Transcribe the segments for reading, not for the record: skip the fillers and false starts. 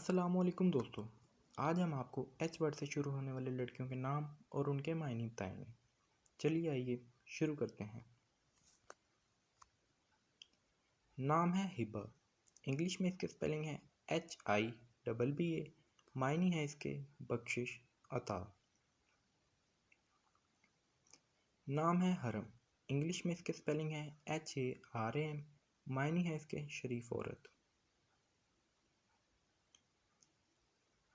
अस्सलामुअलैकुम दोस्तों। आज हम आपको एच वर्ड से शुरू होने वाले लड़कियों के नाम और उनके मायने बताएंगे। चलिए आइए शुरू करते हैं। नाम है हिबा। इंग्लिश में इसके स्पेलिंग है HIBBA। मायने है इसके बख्शिश, अता। नाम है हरम। इंग्लिश में इसके स्पेलिंग है HARAM। मायने है इसके शरीफ औरत।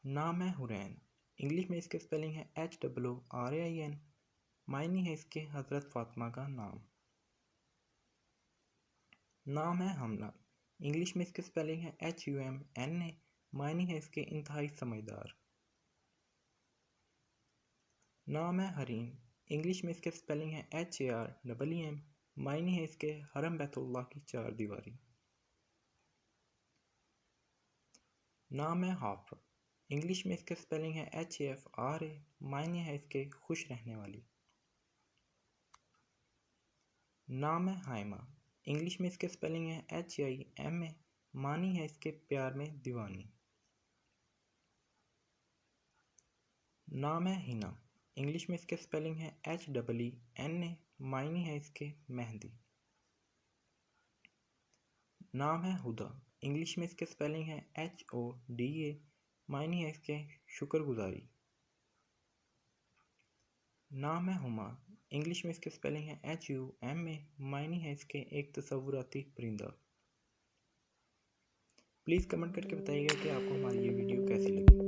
नाम है हुरैन। इंग्लिश में इसके स्पेलिंग है HOORAIN। मायने है इसके हज़रत फातिमा का नाम। नाम है हमना। इंग्लिश में इसके स्पेलिंग है HUMNA। मायने है इसके इंतहाई समझदार। नाम है हरीम। इंग्लिश में इसके स्पेलिंग है HAREM। मायने है इसके हरम बैतुल्लाह की चार दीवारी। नाम है हाफा। इंग्लिश में इसके स्पेलिंग है HAFRA। मायने है इसके खुश रहने वाली। नाम है हाइमा। इंग्लिश में इसके स्पेलिंग है HIMA। मानी है इसके प्यार में दीवानी। नाम है हिना। इंग्लिश में इसके स्पेलिंग है HEENA। मायने है इसके मेहंदी। नाम है हुदा। इंग्लिश में इसके स्पेलिंग है HODA। मायने है इसके शुक्रगुजारी। नाम है हुमा। इंग्लिश में इसके स्पेलिंग है HUMA। मायने है इसके एक तसव्वुराती परिंदा। प्लीज़ कमेंट करके बताइएगा कि आपको हमारी ये वीडियो कैसी लगी।